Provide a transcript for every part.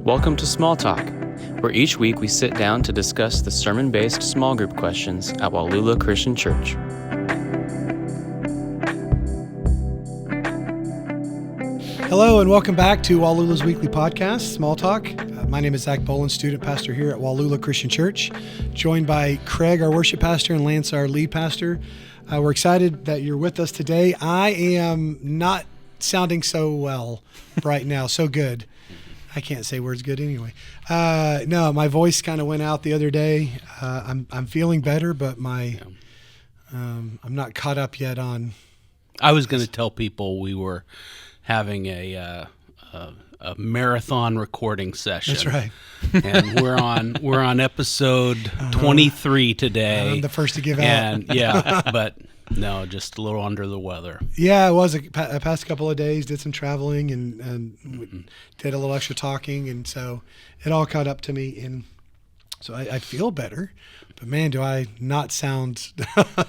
Welcome to Small Talk, where each week we sit down to discuss the sermon-based small group questions at Wallula Christian Church. Hello and welcome back to Wallula's weekly podcast, Small Talk. My name is Zach Boland, student pastor here at Wallula Christian Church, joined by Craig, our worship pastor, and Lance, our lead pastor. We're excited that you're with us today. I am not sounding so well right now, so good. I can't say words good anyway. No, my voice kind of went out the other day. I'm feeling better, but I'm not caught up yet on. I was going to tell people we were having a marathon recording session. That's right. And we're on episode 23 today. I'm the first to give out. And yeah, but no, just a little under the weather. Yeah, it was a past couple of days. Did some traveling and did a little extra talking, and so it all caught up to me. And so I feel better, but man, do I not sound? I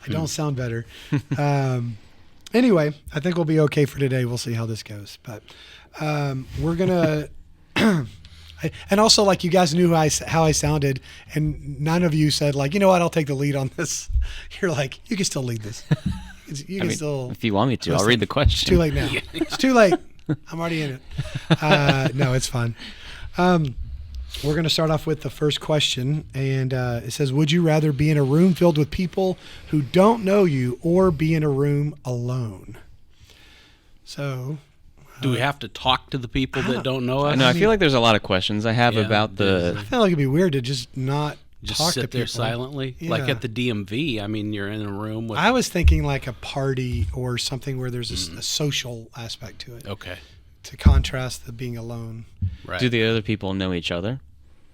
don't sound better. Anyway, I think we'll be okay for today. We'll see how this goes, but we're gonna. And also, like, you guys knew how I sounded, and none of you said, like, you know what, I'll take the lead on this. You're like, you can still lead this. You can still. If you want me to, I'll read the question. It's too late now. It's too late. I'm already in it. No, it's fine. We're going to start off with the first question, and it says, would you rather be in a room filled with people who don't know you or be in a room alone? So... Do we have to talk to the people that don't know us? No, I feel like there's a lot of questions I have about the... I feel like it'd be weird to just not just talk sit to there people. Silently, like at the DMV. I mean, you're in a room with... I was thinking like a party or something where there's a social aspect to it. Okay. To contrast the being alone. Right. Do the other people know each other?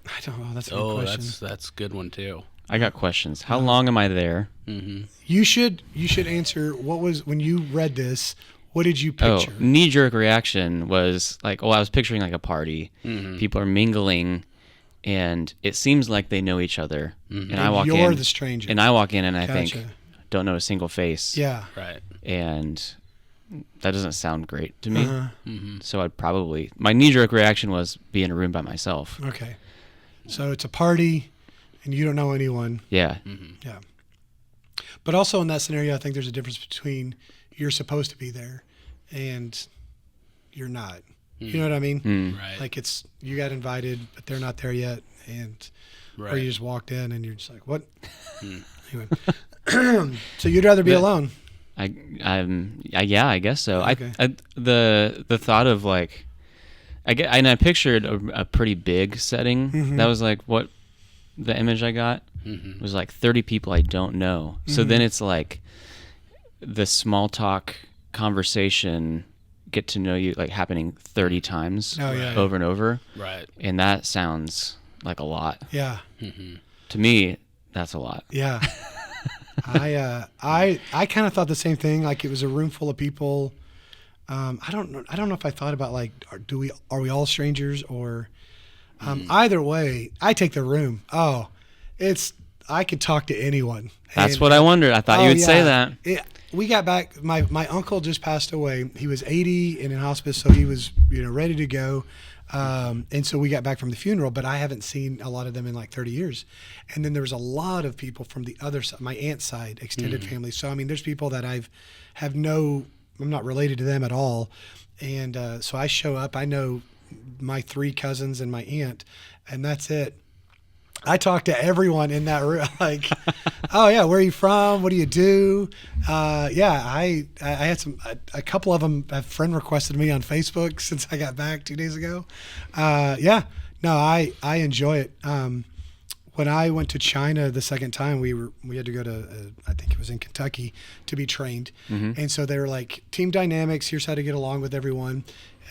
I don't know. That's a good question. That's a good one too. I got questions. How long am I there? Mm-hmm. You should answer when you read this. What did you picture? Knee-jerk reaction was like, I was picturing like a party. Mm-hmm. People are mingling, and it seems like they know each other. Mm-hmm. And I walk in. You're the stranger. And I walk in, and I think, don't know a single face. Yeah. Right. And that doesn't sound great to me. Uh-huh. Mm-hmm. So my knee-jerk reaction was be in a room by myself. Okay. So it's a party, and you don't know anyone. Yeah. Mm-hmm. Yeah. But also in that scenario, I think there's a difference between you're supposed to be there and you're not. You know what I mean? Right. Like you got invited, but they're not there yet, or you just walked in and you're just like, what? Anyway, so you'd rather be alone? I guess so. Okay. The thought of like, I pictured a pretty big setting. Mm-hmm. That was like what the image I got was like 30 people I don't know. Mm-hmm. So then it's like the small talk conversation, get to know you, like happening 30 times over and over. Right. And that sounds like a lot. Yeah. Mm-hmm. To me, that's a lot. Yeah. I kind of thought the same thing. Like it was a room full of people. I don't know if I thought about like, are we all strangers or either way, I take the room. I could talk to anyone. That's what I wondered. I thought you would say that. We got back. My uncle just passed away. He was 80 and in hospice, so he was ready to go. And so we got back from the funeral, but I haven't seen a lot of them in like 30 years. And then there was a lot of people from the other side, my aunt's side, extended family. So I mean, there's people that I'm not related to them at all. And so I show up. I know my 3 cousins and my aunt, and that's it. I talked to everyone in that room, like, oh yeah, where are you from? What do you do? I had a couple of them have friend requested me on Facebook since I got back 2 days ago. I enjoy it. When I went to China the second time, we had to go to, I think it was in Kentucky, to be trained. Mm-hmm. And so they were like, team dynamics, here's how to get along with everyone.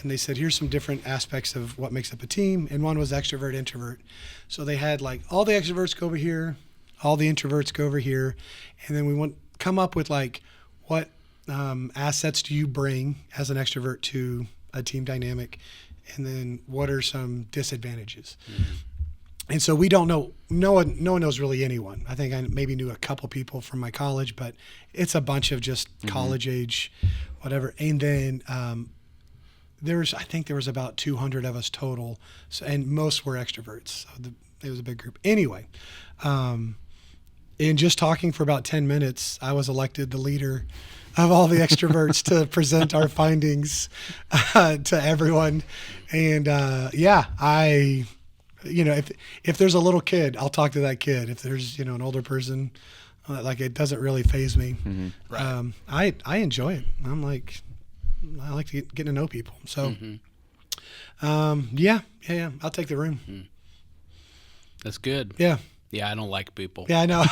And they said, here's some different aspects of what makes up a team. And one was extrovert, introvert. So they had like all the extroverts go over here, all the introverts go over here. And then we come up with like, what assets do you bring as an extrovert to a team dynamic? And then what are some disadvantages? Mm-hmm. And so we don't know, no one knows really anyone. I think I maybe knew a couple people from my college, but it's a bunch of just college age, whatever. And then I think there was about 200 of us total, so, and most were extroverts. So it was a big group. Anyway, in just talking for about 10 minutes, I was elected the leader of all the extroverts to present our findings to everyone. And if there's a little kid, I'll talk to that kid. If there's an older person, like, it doesn't really faze me. Mm-hmm. Right. I enjoy it. I like to get to know people. So, I'll take the room. Mm. That's good. Yeah. Yeah, I don't like people. Yeah, I know.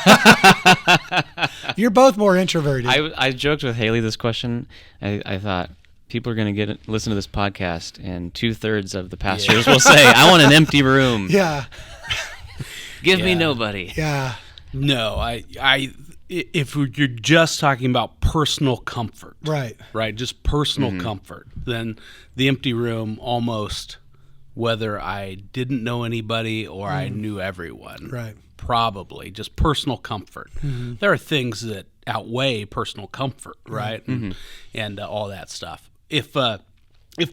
You're both more introverted. I joked with Haley this question. I thought people are going to listen to this podcast, and 2/3 of the pastors will say, "I want an empty room. Yeah. Give me nobody." Yeah. No, if you're just talking about personal comfort, Right. Just personal comfort, then the empty room almost, whether I didn't know anybody or I knew everyone, Right. probably just personal comfort. Mm-hmm. There are things that outweigh personal comfort, right? Mm-hmm. And all that stuff. If the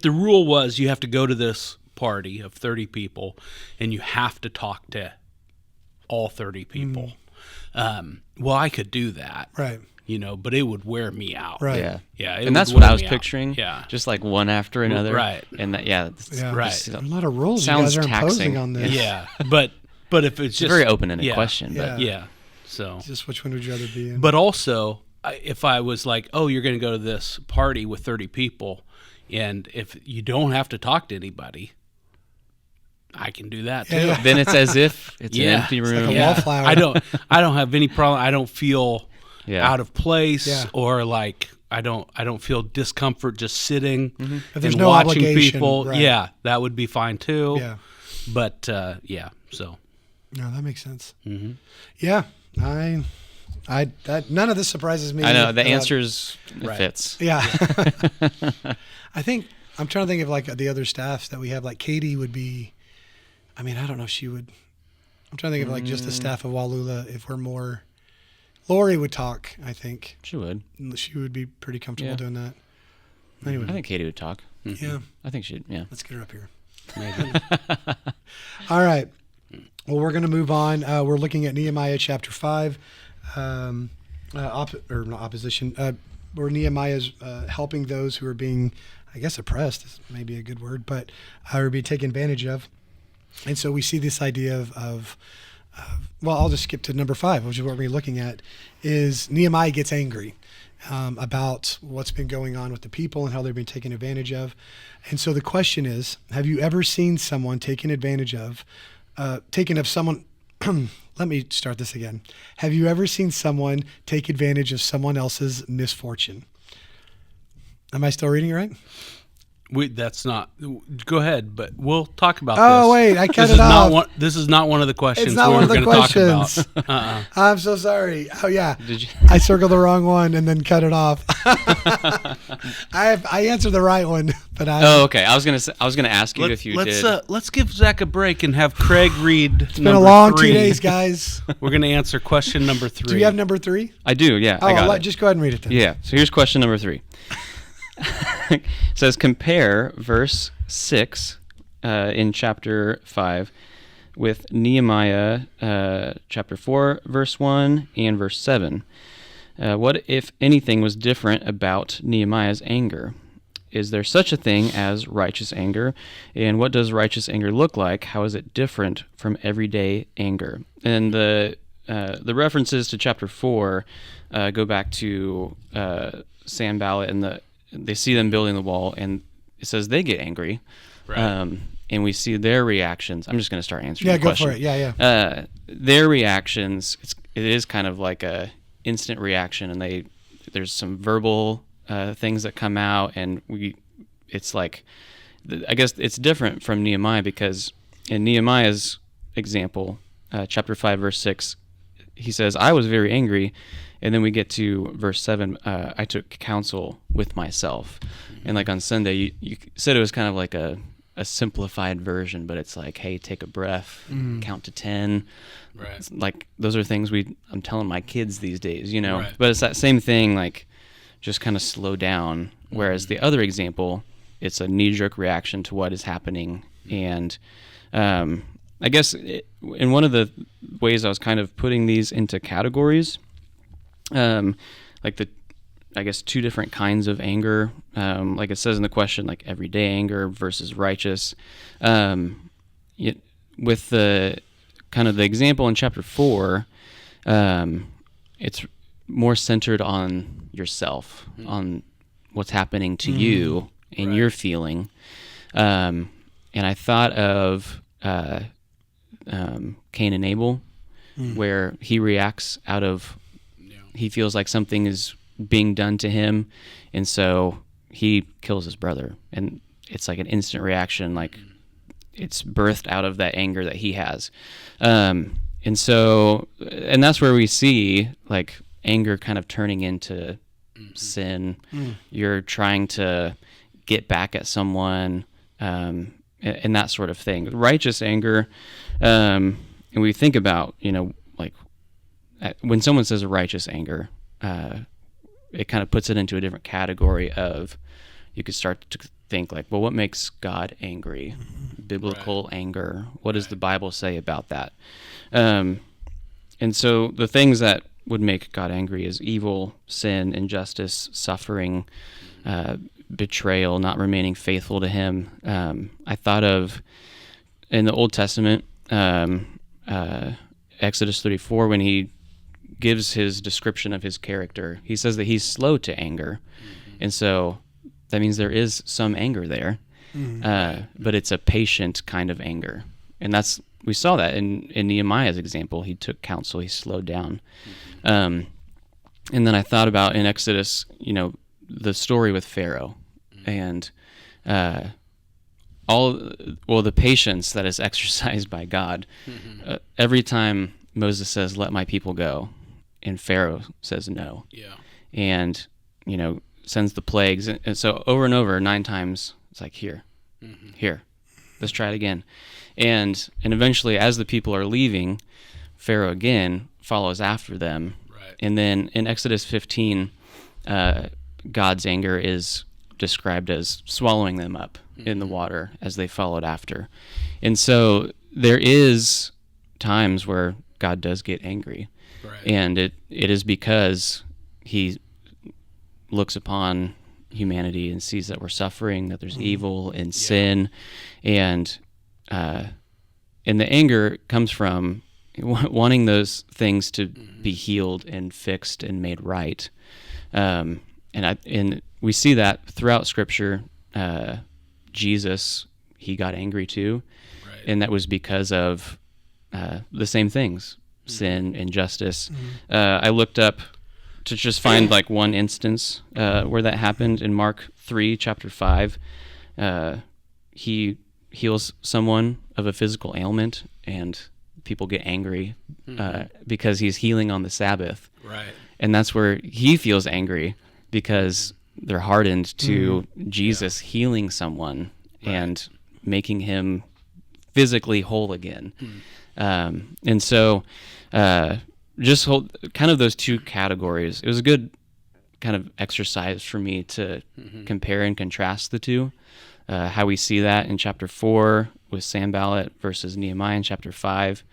rule was you have to go to this party of 30 people and you have to talk to all 30 people, well, I could do that, Right. But it would wear me out. Right. Yeah. Yeah. And that's what I was picturing. Yeah. Just like one after another. Right. And that, Right. There's a lot of rules Sounds you guys are imposing taxing. on this. Yeah. But if it's just a very open-ended question. Yeah. But yeah. So. Just which one would you rather be in? But also, if I was like, oh, you're going to go to this party with 30 people, and if you don't have to talk to anybody, I can do that too. Yeah. then it's as if it's an empty like room. a wallflower. I don't have any problem. I don't feel out of place Yeah. or like I don't feel discomfort just sitting If there's and no watching obligation, people. right. Yeah, that would be fine too. Yeah. But so. No, that makes sense. Mm-hmm. Yeah. None of this surprises me. I know the answers fits. Yeah. I think I'm trying to think of like the other staffs that we have. Like Katie would be. I mean, I don't know if she would. I'm trying to think of like just the staff of Wallula. If we're more, Lori would talk. I think She would. she would be pretty comfortable Yeah. doing that. Anyway, I think Katie would talk. yeah. I think she'd. Yeah. Let's get her up here. Maybe. All right. Well, we're going to move on. We're looking at Nehemiah chapter 5, not opposition, where Nehemiah's helping those who are being, I guess, oppressed is maybe a good word, but are being taken advantage of. And so we see this idea of well, I'll just skip to number 5, which is what we're looking at, is Nehemiah gets angry about what's been going on with the people and how they've been taken advantage of. And so the question is, have you ever seen someone taken advantage of, someone, let me start this again. Have you ever seen someone take advantage of someone else's misfortune? Am I still reading it right? That's not. Go ahead, but we'll talk about this. Oh, wait, I cut it off. This is not one of the questions It's not one of the we're going to talk questions. about. I'm so sorry. Oh, yeah. Did you? I circled the wrong one and then cut it off. I answered the right one, but Oh, okay. I was gonna ask you if you did. Let's give Zach a break and have Craig read. It's been a long 2 days, guys. We're going to answer question number 3. Do you have number 3? I do. Yeah. Oh, I got it. just go ahead and read it then. Yeah. So here's question number 3. It says compare verse 6 in chapter 5 with Nehemiah chapter 4 verse 1 and verse 7. What, if anything, was different about Nehemiah's anger? Is there such a thing as righteous anger? And what does righteous anger look like? How is it different from everyday anger? And the references to chapter 4 go back to Sanballat, and they see them building the wall, and it says they get angry. Right. And we see their reactions. I'm just going to start answering Yeah, the go question. for it. Yeah. Their reactions, it is kind of like a instant reaction, and there's some verbal things that come out, and it's like, I guess it's different from Nehemiah, because in Nehemiah's example, chapter 5, verse 6, he says, I was very angry. And then we get to verse 7, I took counsel with myself. And like on Sunday, you said it was kind of like a simplified version, but it's like, hey, take a breath, count to 10. Right. It's like those are things I'm telling my kids these days, Right. But it's that same thing, like just kind of slow down. Whereas the other example it's a knee-jerk reaction to what is happening. And I guess in one of the ways I was kind of putting these into categories, like I guess two different kinds of anger, like it says in the question, like everyday anger versus righteous. With the kind of the example in chapter 4, it's more centered on yourself, on what's happening to you and your feeling. And I thought of Cain and Abel, where he reacts out of, he feels like something is being done to him, and so he kills his brother. And it's like an instant reaction, like it's birthed out of that anger that he has. And that's where we see like anger kind of turning into sin. You're trying to get back at someone, and that sort of thing. Righteous anger, and we think about, like when someone says righteous anger, it kind of puts it into a different category of, you could start to think like, well, what makes God angry? Biblical anger. What does the Bible say about that? And so the things that would make God angry is evil, sin, injustice, suffering, betrayal, not remaining faithful to him. I thought of in the Old Testament, Exodus 34, when he gives his description of his character, he says that he's slow to anger. And so that means there is some anger there, but it's a patient kind of anger. And we saw that in Nehemiah's example. He took counsel, he slowed down. And then I thought about in Exodus, the story with Pharaoh and the patience that is exercised by God. Every time Moses says, "Let my people go," and Pharaoh says no. And, sends the plagues. And so over and over, 9 times, it's like, here, let's try it again. And eventually, as the people are leaving, Pharaoh again follows after them. And then in Exodus 15, God's anger is described as swallowing them up in the water as they followed after. And so there is times where God does get angry. And it is because he looks upon humanity and sees that we're suffering, that there's evil and sin, and the anger comes from wanting those things to be healed and fixed and made right. And we see that throughout Scripture. Jesus, he got angry too, and that was because of the same things, sin, injustice. I looked up to just find like one instance where that happened in Mark 3, chapter 5. He heals someone of a physical ailment, and people get angry because he's healing on the Sabbath. And that's where he feels angry, because they're hardened to Jesus healing someone and making him physically whole again. And so just kind of those two categories. It was a good kind of exercise for me to compare and contrast the two. How we see that in chapter 4 with Sanballat versus Nehemiah in chapter 5.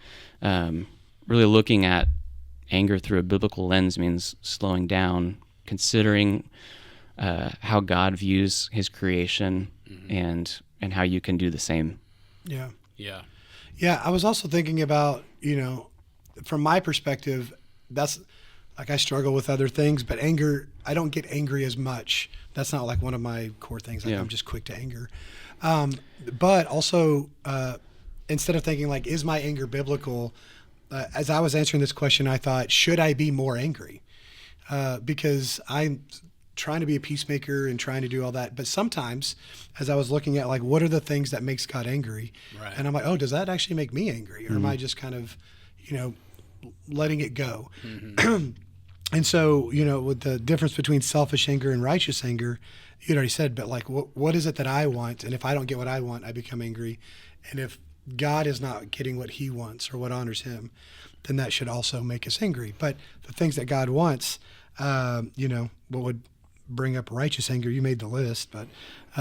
Really looking at anger through a biblical lens means slowing down, considering how God views his creation, and how you can do the same. Yeah, I was also thinking about, from my perspective, that's like I struggle with other things, but anger, I don't get angry as much. That's not like one of my core things. Like I'm just quick to anger. But also, instead of thinking like, is my anger biblical? As I was answering this question, I thought, should I be more angry? Because I'm trying to be a peacemaker and trying to do all that. But sometimes, as I was looking at like, what are the things that makes God angry? And I'm like, oh, does that actually make me angry? Or am I just kind of, letting it go? And so, with the difference between selfish anger and righteous anger, you'd already said, but like, what is it that I want? And if I don't get what I want, I become angry. And if God is not getting what he wants or what honors him, then that should also make us angry. But the things that God wants, what would bring up righteous anger. You made the list, but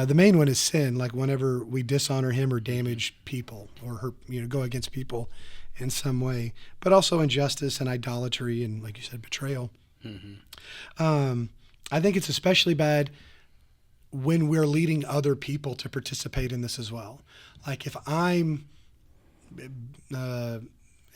the main one is sin. Like whenever we dishonor Him or damage people or hurt, go against people in some way, but also injustice and idolatry and, like you said, betrayal. I think it's especially bad when we're leading other people to participate in this as well. Like if I'm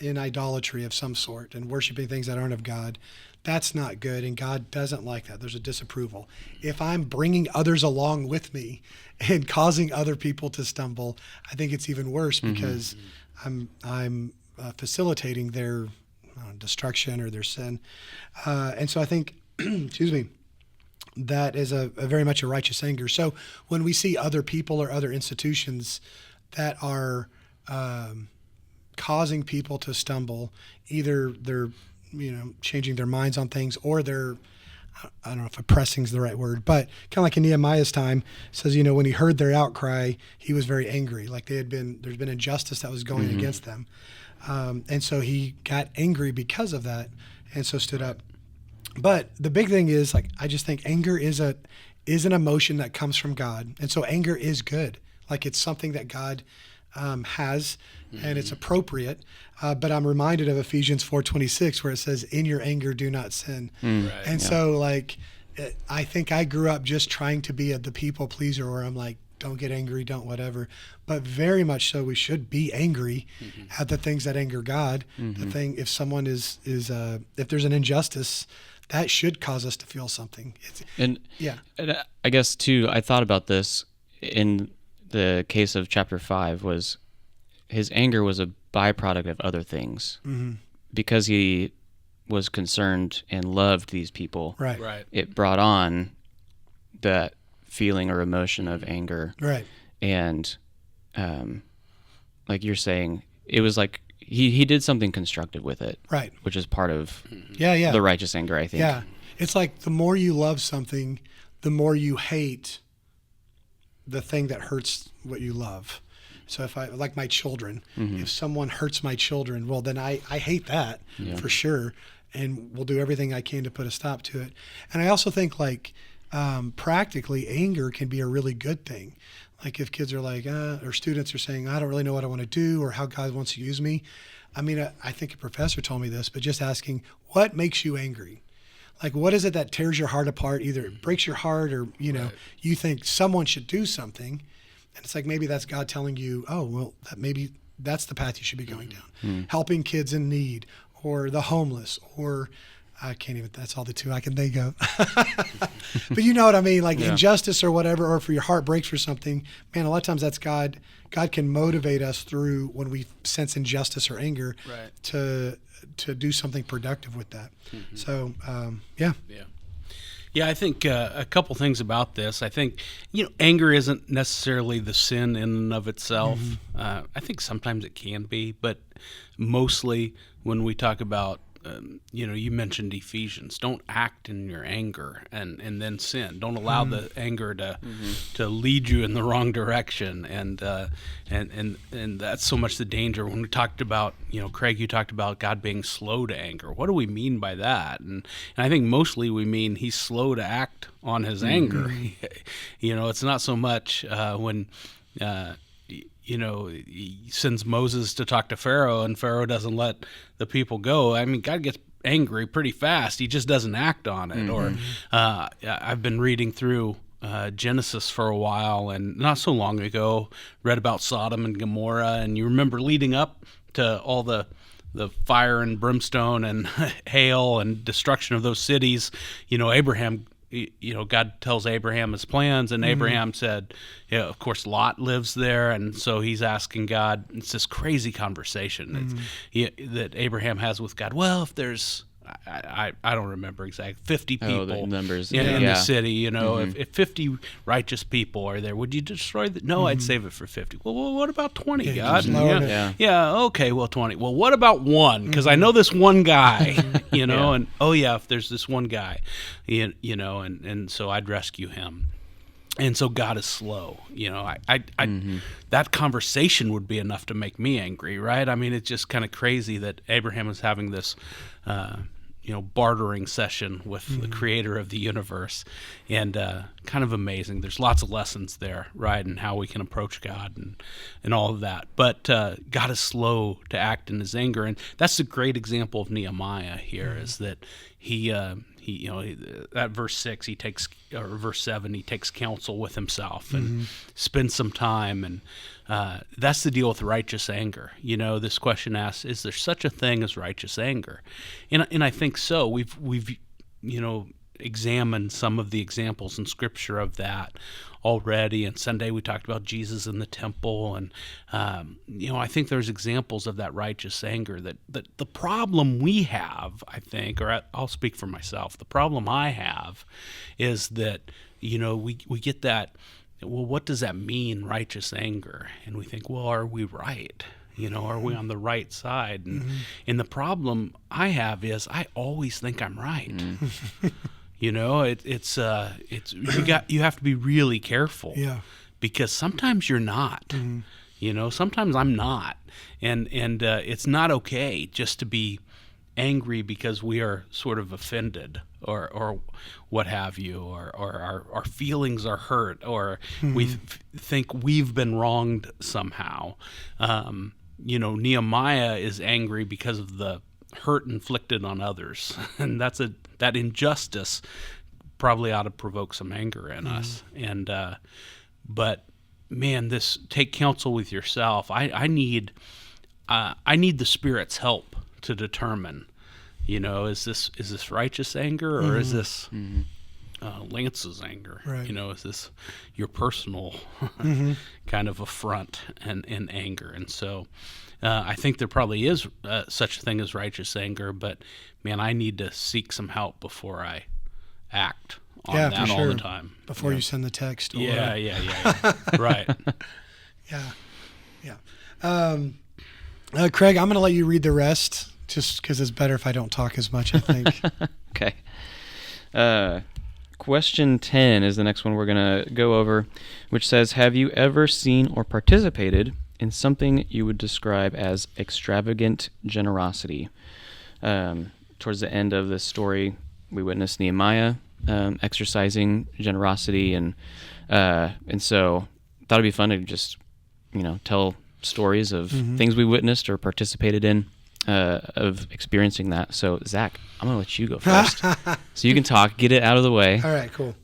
in idolatry of some sort and worshiping things that aren't of God, that's not good, and God doesn't like that. There's a disapproval. If I'm bringing others along with me and causing other people to stumble, I think it's even worse because I'm facilitating their destruction or their sin. And so I think, excuse me, that is a very much a righteous anger. So when we see other people or other institutions that are causing people to stumble, either they're changing their minds on things, or they're, I don't know if oppressing is the right word, but kind of like in Nehemiah's time, it says, when he heard their outcry, he was very angry. Like there's been injustice that was going against them. And so he got angry because of that, and so stood up. But the big thing is, like, I just think anger is an emotion that comes from God. And so anger is good. Like it's something that God has, and it's appropriate. But I'm reminded of Ephesians 4:26, where it says, "In your anger, do not sin." Right, and so, like, I think I grew up just trying to be the people pleaser, where I'm like, don't get angry, don't whatever. But very much so, we should be angry at the things that anger God. The thing, if someone is if there's an injustice, that should cause us to feel something. And I guess too, I thought about this in the case of chapter 5, was his anger was a byproduct of other things. Because he was concerned and loved these people. Right. It brought on that feeling or emotion of anger. Right. And like you're saying, it was like he did something constructive with it. Right. Which is part of the righteous anger, I think. Yeah. It's like the more you love something, the more you hate the thing that hurts what you love. So if I, like my children, if someone hurts my children, well, then I hate that for sure, and will do everything I can to put a stop to it. And I also think, like, practically, anger can be a really good thing. Like if kids are like, or students are saying, I don't really know what I want to do or how God wants to use me. I mean, I think a professor told me this, but just asking, what makes you angry? Like, what is it that tears your heart apart? Either it breaks your heart or, you think someone should do something. And it's like, maybe that's God telling you, oh, well, maybe that's the path you should be going down. Helping kids in need, or the homeless, or I can't even, that's all the two I can think of. But you know what I mean? Like injustice or whatever, or if your heart breaks for something, man, a lot of times that's God. God can motivate us through when we sense injustice or anger to do something productive with that. So, Yeah, I think a couple things about this. I think, anger isn't necessarily the sin in and of itself. I think sometimes it can be, but mostly when we talk about, you mentioned Ephesians. Don't act in your anger and then sin. Don't allow the anger to lead you in the wrong direction. And that's so much the danger. When we talked about, Craig, you talked about God being slow to anger. What do we mean by that? And I think mostly we mean he's slow to act on his anger. It's not so much when he sends Moses to talk to Pharaoh, and Pharaoh doesn't let the people go. I mean, God gets angry pretty fast. He just doesn't act on it. Or I've been reading through Genesis for a while, and not so long ago, read about Sodom and Gomorrah, and you remember leading up to all the fire and brimstone and hail and destruction of those cities, Abraham, God tells Abraham his plans, and Abraham said, of course, Lot lives there, and so he's asking God. It's this crazy conversation that Abraham has with God. Well, if there's, I don't remember exactly, 50 people the numbers. in the city, if 50 righteous people are there, would you destroy the? No, I'd save it for 50. Well, what about 20, God? Okay, well, 20. Well, what about one? Because I know this one guy, and if there's this one guy, and so I'd rescue him. And so God is slow. That conversation would be enough to make me angry, right? I mean, it's just kind of crazy that Abraham is having this bartering session with the creator of the universe, and kind of amazing. There's lots of lessons there, right, and how we can approach God and all of that. But God is slow to act in his anger, and that's a great example of Nehemiah here, is that he at verse 6 or verse 7 he takes counsel with himself and spends some time, and that's the deal with righteous anger. This question asks, is there such a thing as righteous anger? And I think so. We've examined some of the examples in Scripture of that already. And Sunday we talked about Jesus in the temple, and I think there's examples of that righteous anger. That the problem we have, I think, or I'll speak for myself, the problem I have is that we get that. Well, what does that mean, righteous anger? And we think, well, are we right? Are we on the right side? And the problem I have is I always think I'm right. It's you have to be really careful. Yeah. Because sometimes you're not. Sometimes I'm not. And it's not okay just to be angry because we are sort of offended or what have you, or our feelings are hurt, or we think we've been wronged somehow. Nehemiah is angry because of the hurt inflicted on others, and that injustice probably ought to provoke some anger in us. And but man, this take counsel with yourself. I need the Spirit's help to determine, is this righteous anger, or is this Lance's anger? Right. Is this your personal kind of affront and anger? And so I think there probably is such a thing as righteous anger, but man, I need to seek some help before I act on that for sure. all the time. Before you send the text. Or, Yeah. Right. Yeah. Craig, I'm going to let you read the rest, just because it's better if I don't talk as much, I think. Okay. Question 10 is the next one we're going to go over, which says, have you ever seen or participated in something you would describe as extravagant generosity? Towards the end of this story, we witnessed Nehemiah exercising generosity, and so thought it'd be fun to just tell stories of things we witnessed or participated in, of experiencing that. So Zach, I'm gonna let you go first, so you can talk, get it out of the way. All right, cool.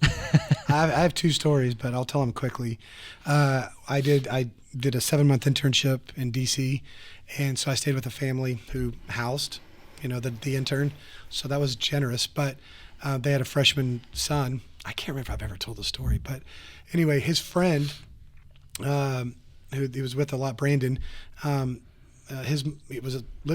I have two stories, but I'll tell them quickly. I did a 7-month internship in DC, and so I stayed with a family who housed the intern, so that was generous. But they had a freshman son. I can't remember if I've ever told the story, but anyway, his friend, who he was with a lot, Brandon, lived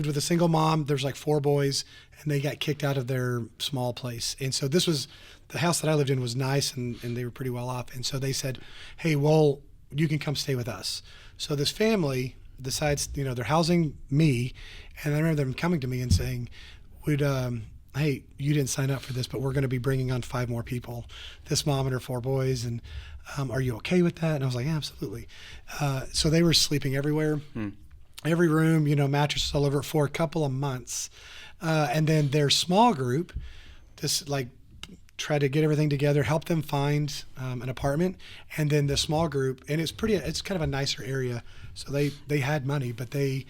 with a single mom. There's like 4 boys, and they got kicked out of their small place. And so this was, the house that I lived in was nice, and they were pretty well off. And so they said, hey, well, you can come stay with us. So this family decides, they're housing me. And I remember them coming to me and saying, hey, you didn't sign up for this, but we're going to be bringing on 5 more people, this mom and her 4 boys. And are you okay with that? And I was like, yeah, absolutely. So they were sleeping everywhere. Every room, mattresses all over for a couple of months. And then their small group, try to get everything together, help them find an apartment. And then the small group, and it's kind of a nicer area. So they had money, but they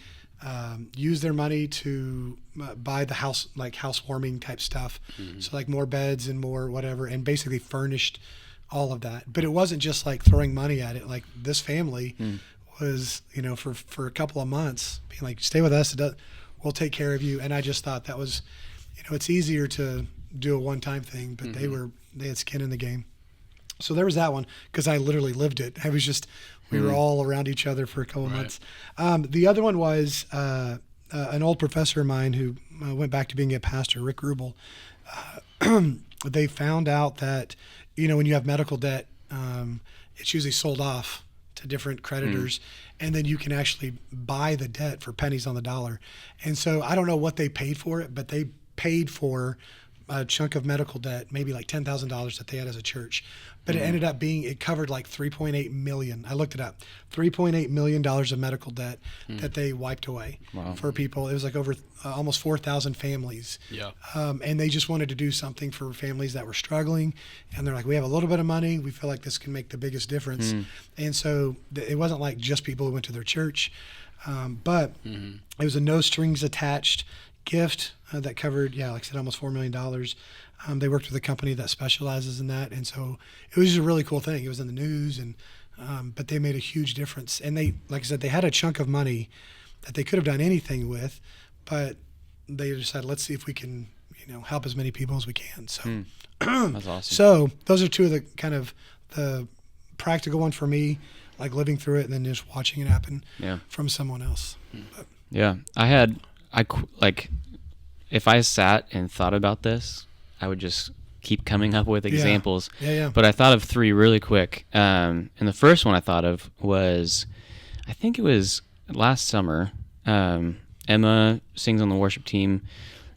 used their money to buy the house, like housewarming type stuff. So like more beds and more whatever, and basically furnished all of that. But it wasn't just like throwing money at it. Like this family was, for a couple of months being like, stay with us. We'll take care of you. And I just thought that was, it's easier to do a one-time thing, but they had skin in the game. So there was that one, because I literally lived it. I was just, we were all around each other for a couple of months. The other one was an old professor of mine who went back to being a pastor, Rick Rubel. They found out that, when you have medical debt, it's usually sold off to different creditors, and then you can actually buy the debt for pennies on the dollar. And so I don't know what they paid for it, but they paid for a chunk of medical debt, maybe like $10,000 that they had as a church, but it ended up it covered like 3.8 million. I looked it up, $3.8 million of medical debt that they wiped away for people. It was like over almost 4,000 families. Yeah. And they just wanted to do something for families that were struggling. And they're like, we have a little bit of money. We feel like this can make the biggest difference. And so it wasn't like just people who went to their church, but it was a no strings attached gift that covered, like I said, almost $4 million. They worked with a company that specializes in that, and so it was just a really cool thing. It was in the news, and but they made a huge difference. And they, like I said, they had a chunk of money that they could have done anything with, but they decided, let's see if we can, help as many people as we can. So that's awesome. So those are two of the kind of the practical one for me, like living through it and then just watching it happen from someone else. But, if I sat and thought about this, I would just keep coming up with examples. But I thought of three really quick. And the first one I thought of was, I think it was last summer. Emma sings on the worship team.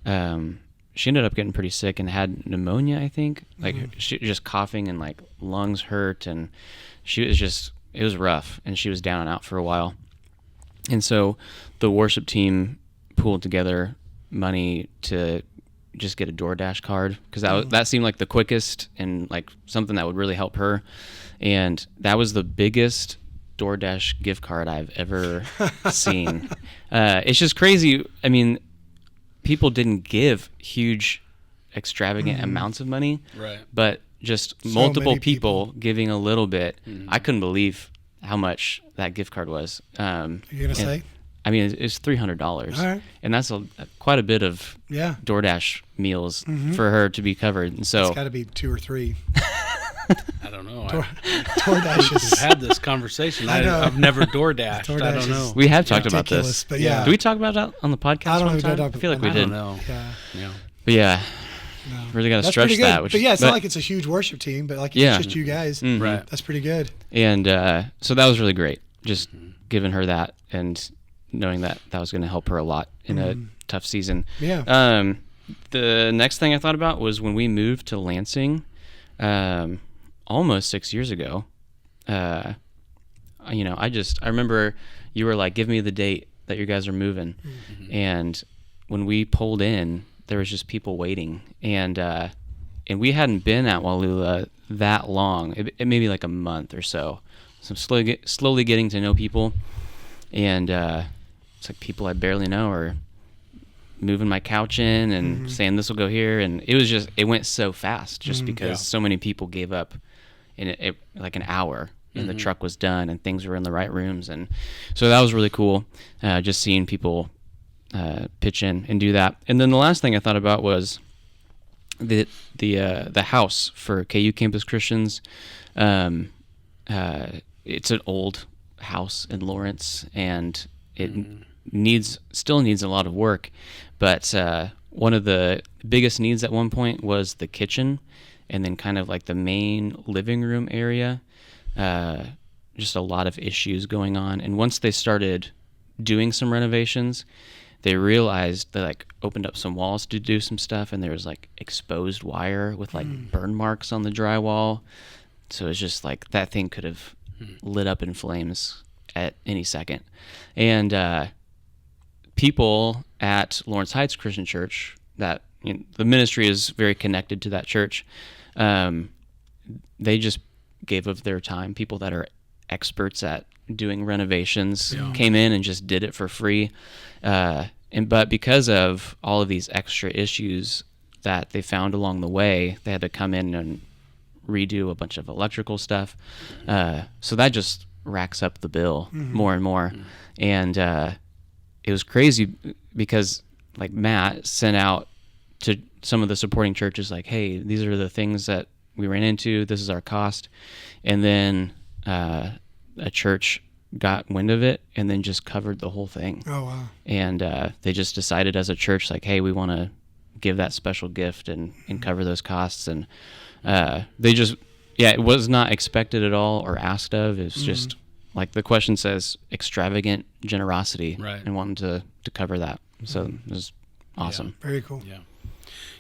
She ended up getting pretty sick and had pneumonia, I think. Like she just coughing and like lungs hurt, and it was rough, and she was down and out for a while. And so the worship team pooled together money to just get a DoorDash card, because that seemed like the quickest and like something that would really help her. And that was the biggest DoorDash gift card I've ever seen. It's just crazy. I mean, people didn't give huge, extravagant amounts of money, right? But just multiple people giving a little bit. I couldn't believe how much that gift card was. You're gonna say? I mean, it's $300, and that's quite a bit of DoorDash meals for her to be covered. And so it's got to be 2 or 3. I don't know. DoorDash is... We've had this conversation. I've never Doordashed. I don't know. We have talked about this. But do we talk about that on the podcast? I don't know. I feel like we did. I don't know. Yeah. But really got to stretch that. But it's not like it's a huge worship team, but like it's just you guys. Right. That's pretty good. And so that was really great. Just giving her that and knowing that was going to help her a lot in a tough season. Yeah. The next thing I thought about was when we moved to Lansing, almost 6 years ago. I remember you were like, give me the date that you guys are moving. And when we pulled in, there was just people waiting. And we hadn't been at Wallula that long. It maybe like a month or so. So I'm slowly getting to know people. And it's like people I barely know are moving my couch in and saying this will go here. And it went so fast just because so many people gave up in like an hour. And the truck was done and things were in the right rooms. And so that was really cool, just seeing people pitch in and do that. And then the last thing I thought about was the house for KU Campus Christians. It's an old house in Lawrence, and it still needs a lot of work. But one of the biggest needs at one point was the kitchen, and then kind of like the main living room area. Just a lot of issues going on. And once they started doing some renovations, they realized they like opened up some walls to do some stuff, and there was like exposed wire with like burn marks on the drywall. So it's just like that thing could have lit up in flames at any second. And people at Lawrence Heights Christian Church, that the ministry is very connected to that church, they just gave of their time. People that are experts at doing renovations came in and just did it for free. But because of all of these extra issues that they found along the way, they had to come in and redo a bunch of electrical stuff. So that just racks up the bill more and more. And it was crazy because like Matt sent out to some of the supporting churches like, hey, these are the things that we ran into. This is our cost. And then a church got wind of it and then just covered the whole thing. Oh, wow. And they just decided as a church, like, hey, we want to give that special gift and cover those costs. And they just, it was not expected at all or asked of. It's just, like the question says, extravagant generosity, right, and wanting to cover that. So it was awesome. Very cool. Yeah.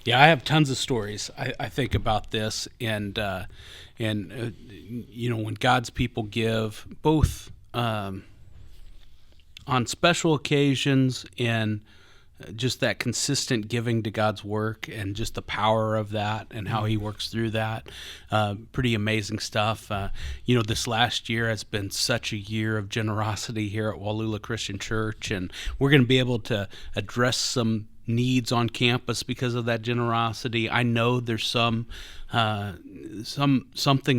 Yeah, I have tons of stories. I think about this, and when God's people give, both on special occasions and just that consistent giving to God's work, and just the power of that and how He works through that. Pretty amazing stuff. This last year has been such a year of generosity here at Wallula Christian Church, and we're going to be able to address some needs on campus because of that generosity. I know there's something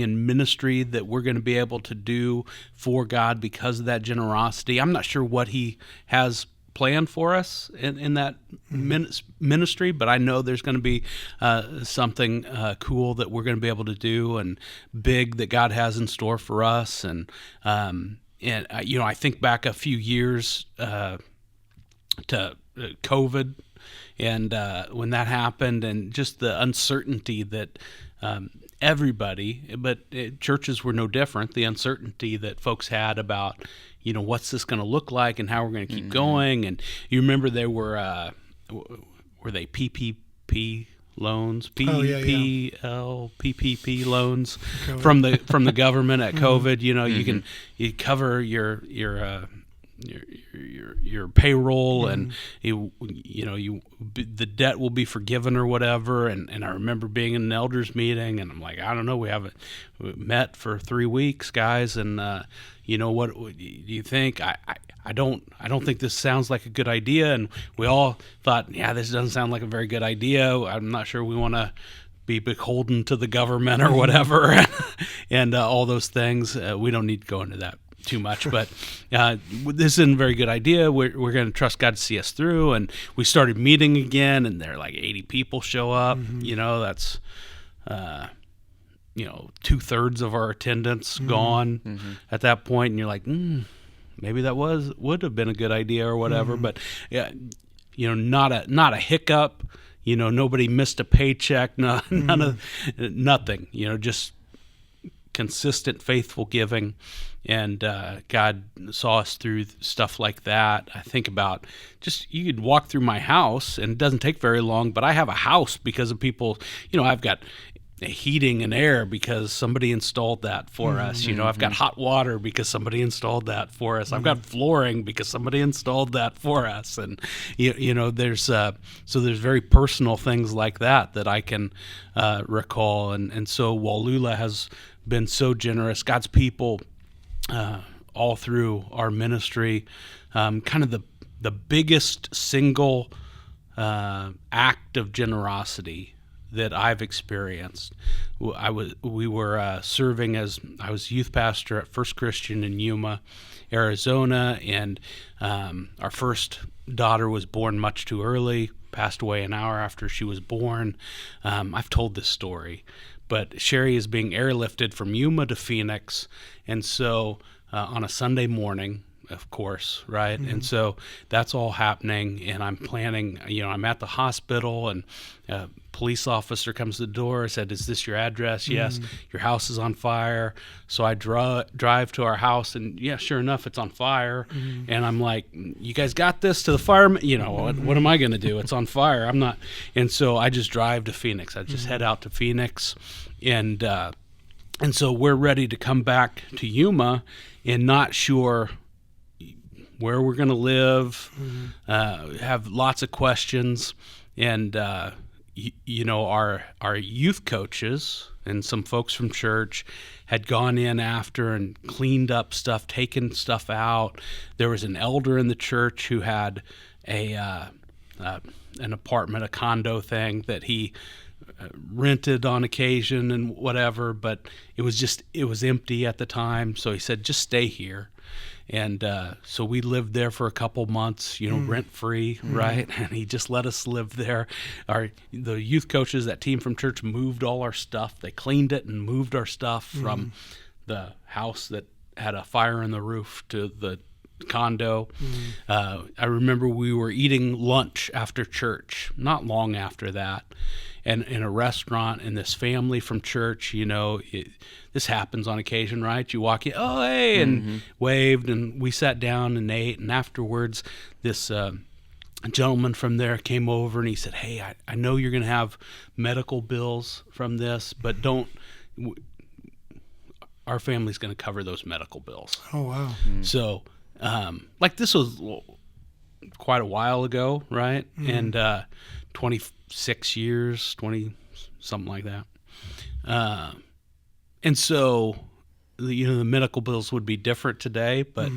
in ministry that we're going to be able to do for God because of that generosity. I'm not sure what He has planned for us in that ministry, but I know there's going to be something cool that we're going to be able to do, and big that God has in store for us. And I think back a few years to COVID, and when that happened, and just the uncertainty that everybody, but churches were no different, the uncertainty that folks had about, what's this going to look like and how we're going to keep going. And you remember there were they PPP loans, PPP loans from the government at COVID. You cover your payroll, and the debt will be forgiven or whatever. And I remember being in an elders meeting, and I'm like, I don't know, we haven't met for 3 weeks, guys, and what do you think? I don't think this sounds like a good idea. And we all thought, yeah, this doesn't sound like a very good idea. I'm not sure we want to be beholden to the government or whatever, and all those things. We don't need to go into that too much, but this isn't a very good idea. We're going to trust God to see us through. And we started meeting again, and there are like 80 people show up. That's 2/3 of our attendance gone at that point, and you're like, maybe that would have been a good idea or whatever. But not a hiccup. Nobody missed a paycheck. Nothing. Just consistent, faithful giving. And God saw us through stuff like that. I think about you could walk through my house, and it doesn't take very long, but I have a house because of people. I've got heating and air because somebody installed that for us. I've got hot water because somebody installed that for us. I've got flooring because somebody installed that for us. And there's very personal things like that I can recall. And so Wallula has been so generous. God's people all through our ministry, kind of the biggest single act of generosity that I've experienced. We were serving as I was youth pastor at First Christian in Yuma, Arizona, and our first daughter was born much too early, passed away an hour after she was born. I've told this story, but Sherry is being airlifted from Yuma to Phoenix, and so on a Sunday morning, of course, right? And so that's all happening, and I'm planning, I'm at the hospital, and a police officer comes to the door, said, "Is this your address?" "Yes." "Your house is on fire." So I drive to our house, and yeah, sure enough, it's on fire. And I'm like, "You guys got this to the firemen?" What am I going to do? It's on fire. I'm not. And so I just drive to Phoenix. I just head out to Phoenix, and so we're ready to come back to Yuma, and not sure where we're going to live, have lots of questions. And, our youth coaches and some folks from church had gone in after and cleaned up stuff, taken stuff out. There was an elder in the church who had an apartment, a condo thing that he rented on occasion and whatever, but it was empty at the time. So he said, "Just stay here." And so we lived there for a couple months, rent-free, right? And he just let us live there. The youth coaches, that team from church, moved all our stuff. They cleaned it and moved our stuff from the house that had a fire in the roof to the condo. I remember we were eating lunch after church, not long after that, and in a restaurant, and this family from church, this happens on occasion, right? You walk in, "Oh, hey," and waved, and we sat down and ate, and afterwards, this a gentleman from there came over and he said, "Hey, I know you're going to have medical bills from this, but our family's going to cover those medical bills." Oh, wow. So, like this was quite a while ago, right? And 26 years, 20, something like that. And so, the medical bills would be different today, but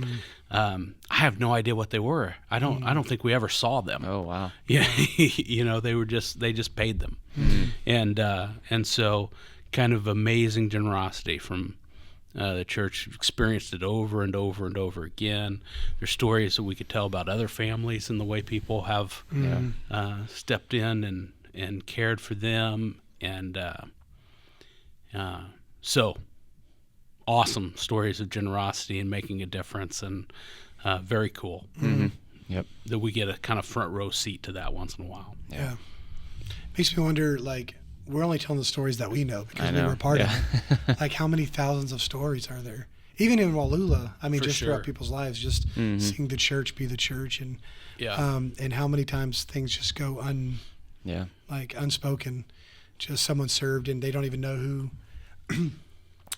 I have no idea what they were. I don't think we ever saw them. Oh, wow. Yeah, they just paid them, and so kind of amazing generosity from the church. Experienced it over and over and over again. There's stories that we could tell about other families and the way people have stepped in and cared for them, and so awesome stories of generosity and making a difference, and very cool. Yep. That we get a kind of front row seat to that once in a while. Yeah. Makes me wonder, like, we're only telling the stories that we know because I we know. were a part of it. Like, how many thousands of stories are there? Even in Wallula, I mean, For just sure. throughout people's lives, just seeing the church be the church, and and how many times things just go unspoken. Just someone served and they don't even know who.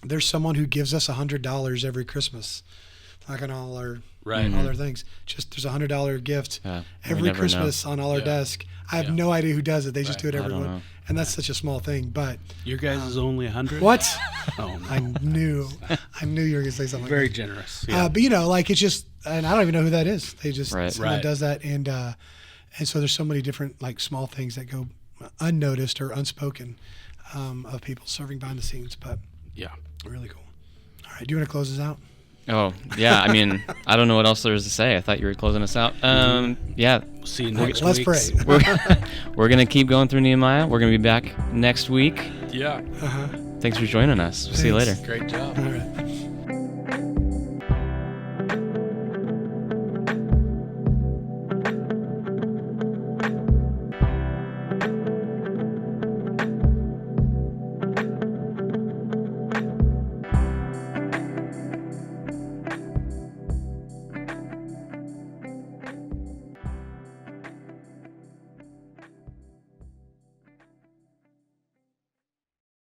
There's someone who gives us $100 every Christmas, like on all our all our things. Just there's $100 gift every Christmas on all our desk. I have no idea who does it. They just do it every don't one, know. and that's such a small thing. But Your guys is only 100. what? Oh, no. I knew you were gonna say something. Very like generous. that. Yeah. But like it's just, and I don't even know who that is. They just someone Right. does that, and so there's so many different like small things that go unnoticed or unspoken of people serving behind the scenes. But Yeah. really cool. All right, do you want to close this out? Oh, yeah. I mean, I don't know what else there is to say. I thought you were closing us out. Yeah. See you next Let's week. pray. We're going to keep going through Nehemiah. We're going to be back next week. Yeah. Thanks for joining us. We'll see you Thanks. later. Great job. All right.